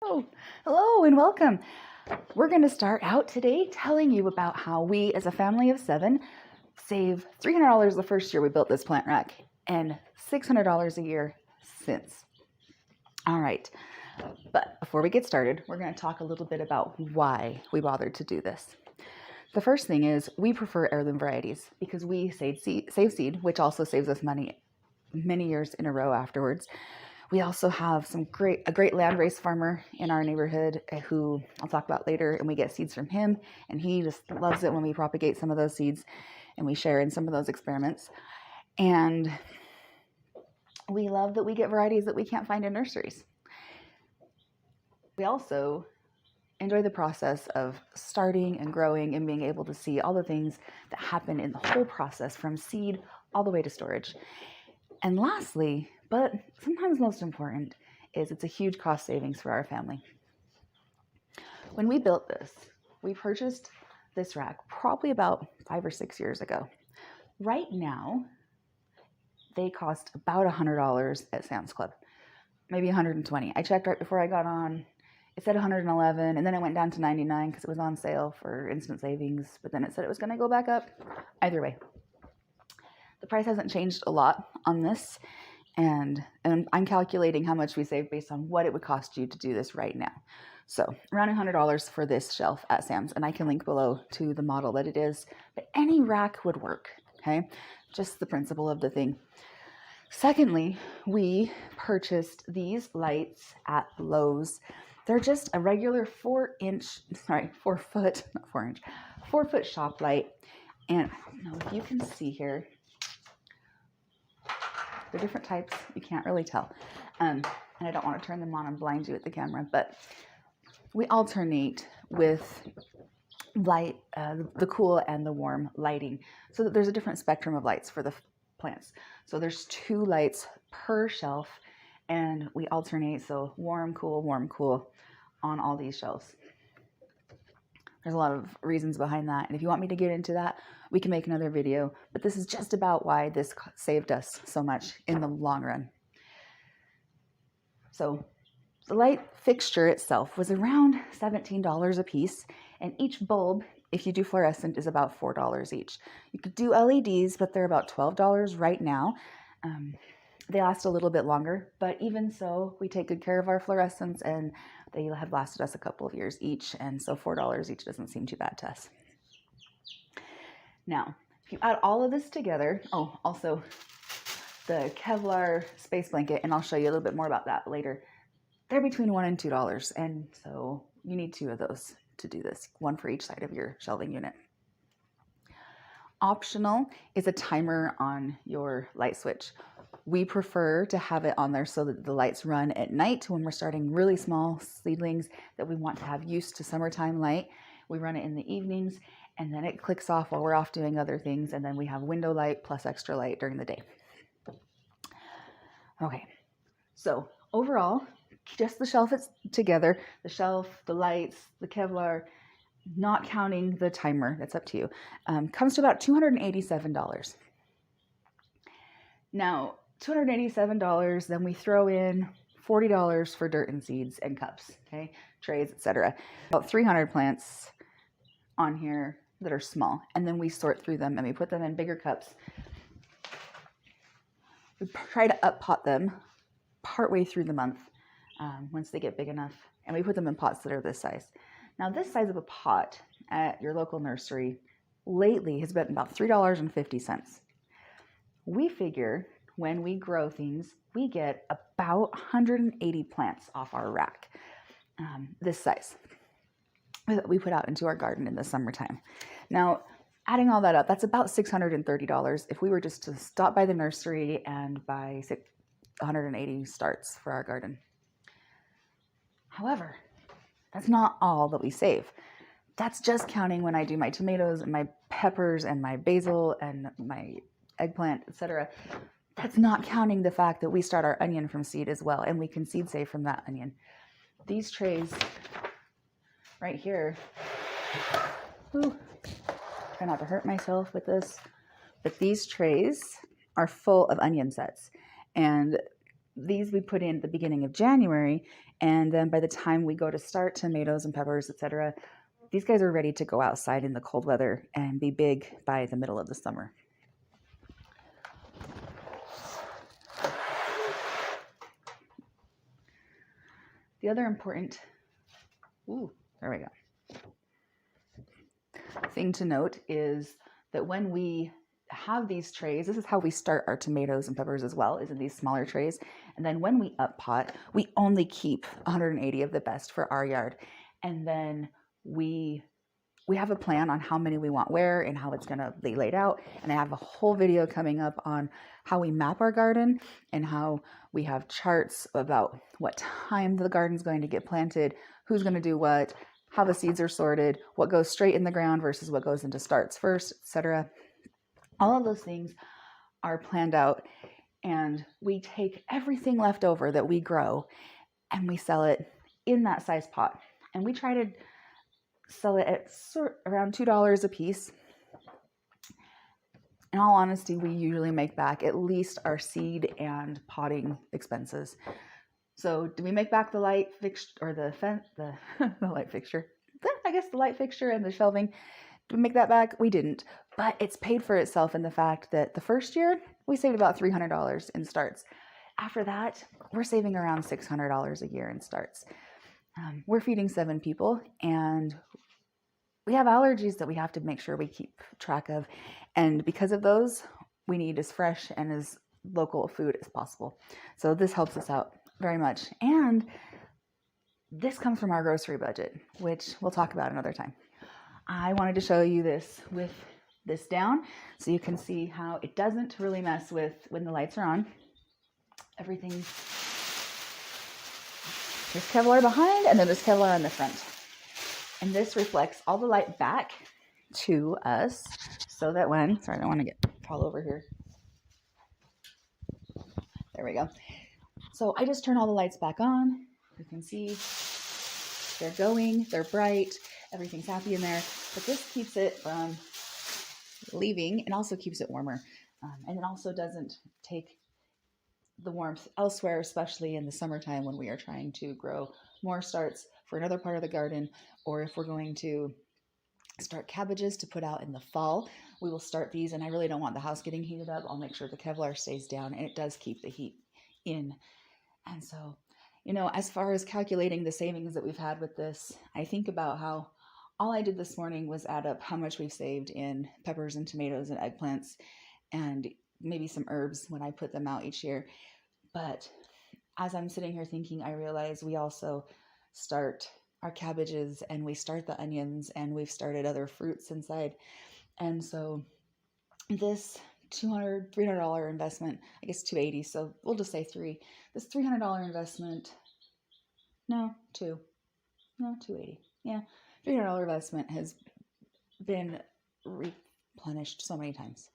Oh, hello and welcome. We're going to start out today telling you about how we, as a family of 7, save $300 the first year we built this plant rack and $600 a year since. All right, but before we get started, we're going to talk a little bit about why we bothered to do this. The first thing is we prefer heirloom varieties because we save seed, which also saves us money many years in a row afterwards. We also have a great landrace farmer in our neighborhood who I'll talk about later, and we get seeds from him, and he just loves it when we propagate some of those seeds and we share in some of those experiments. And we love that we get varieties that we can't find in nurseries. We also enjoy the process of starting and growing and being able to see all the things that happen in the whole process from seed all the way to storage. And lastly, but sometimes most important, is it's a huge cost savings for our family. When we built this, we purchased this rack probably about 5 or 6 years ago. Right now, they cost about $100 at Sam's Club, maybe $120. I checked right before I got on. It said $111, and then it went down to $99 because it was on sale for instant savings, but then it said it was going to go back up. Either way, the price hasn't changed a lot on this, and I'm calculating how much we save based on what it would cost you to do this right now. So around $100 for this shelf at Sam's, and I can link below to the model that it is, but any rack would work, okay? Just the principle of the thing. Secondly, we purchased these lights at Lowe's. They're just a regular 4-foot shop light. And I don't know if you can see here, they're different types. You can't really tell. And I don't want to turn them on and blind you with the camera, but we alternate with light, the cool and the warm lighting, so that there's a different spectrum of lights for the plants. So there's 2 lights per shelf, and we alternate, so warm, cool on all these shelves. There's a lot of reasons behind that, and if you want me to get into that, we can make another video, but this is just about why this saved us so much in the long run. So the light fixture itself was around $17 a piece, and each bulb, if you do fluorescent, is about $4 each. You could do LEDs, but they're about $12 right now. They last a little bit longer, but even so, we take good care of our fluorescents, and they have lasted us a couple of years each, and so $4 each doesn't seem too bad to us. Now, if you add all of this together, oh, also the Kevlar space blanket, and I'll show you a little bit more about that later, they're between $1 and $2, and so you need 2 of those to do this, 1 for each side of your shelving unit. Optional is a timer on your light switch. We prefer to have it on there so that the lights run at night when we're starting really small seedlings that we want to have used to summertime light. We run it in the evenings, and then it clicks off while we're off doing other things, and then we have window light plus extra light during the day. Okay, so overall, just the shelf together, the shelf, the lights, the Kevlar, not counting the timer, that's up to you, comes to about $287. Now, $287, then we throw in $40 for dirt and seeds and cups, okay, trays, etc. About 300 plants on here that are small, and then we sort through them and we put them in bigger cups. We try to up pot them partway through the month once they get big enough, and we put them in pots that are this size. Now, this size of a pot at your local nursery lately has been about $3.50. We figure when we grow things, we get about 180 plants off our rack, this size, that we put out into our garden in the summertime. Now, adding all that up, that's about $630 if we were just to stop by the nursery and buy 180 starts for our garden. However, that's not all that we save. That's just counting when I do my tomatoes and my peppers and my basil and my eggplant, etc. That's not counting the fact that we start our onion from seed as well, and we can seed save from that onion. These trays right here, try not to hurt myself with this, but these trays are full of onion sets, and these we put in at the beginning of January, and then by the time we go to start tomatoes and peppers, etc., these guys are ready to go outside in the cold weather and be big by the middle of the summer. The other important there we go, thing to note is that when we have these trays, this is how we start our tomatoes and peppers as well, is in these smaller trays. And then when we up pot, we only keep 180 of the best for our yard. And then we have a plan on how many we want where and how it's going to be laid out. And I have a whole video coming up on how we map our garden and how we have charts about what time the garden's going to get planted, who's going to do what, how the seeds are sorted, what goes straight in the ground versus what goes into starts first, etc. All of those things are planned out, and we take everything left over that we grow and we sell it in that size pot. And we try to sell it at around $2 a piece. In all honesty, we usually make back at least our seed and potting expenses. So do we make back the light fixture or the light fixture? I guess the light fixture and the shelving. Did we make that back? We didn't, but it's paid for itself in the fact that the first year we saved about $300 in starts. After that, we're saving around $600 a year in starts. We're feeding 7 people, and we have allergies that we have to make sure we keep track of. And because of those, we need as fresh and as local food as possible. So this helps us out very much. And this comes from our grocery budget, which we'll talk about another time. I wanted to show you this with this down so you can see how it doesn't really mess with when the lights are on. Everything, there's Kevlar behind and then there's Kevlar on the front. And this reflects all the light back to us so that when, sorry, I don't want to fall over here. There we go. So I just turn all the lights back on. You can see they're going, they're bright, everything's happy in there, but this keeps it from leaving and also keeps it warmer. And it also doesn't take the warmth elsewhere, especially in the summertime when we are trying to grow more starts for another part of the garden, or if we're going to start cabbages to put out in the fall, we will start these, and I really don't want the house getting heated up. I'll make sure the Kevlar stays down, and it does keep the heat in. And so, you know, as far as calculating the savings that we've had with this, I think about how all I did this morning was add up how much we've saved in peppers and tomatoes and eggplants and maybe some herbs when I put them out each year. But as I'm sitting here thinking, I realize we also start our cabbages and we start the onions and we've started other fruits inside. And so this $300 investment, I guess $280, so we'll just say $3. This $300 investment, $280. Yeah, $300 investment has been replenished so many times.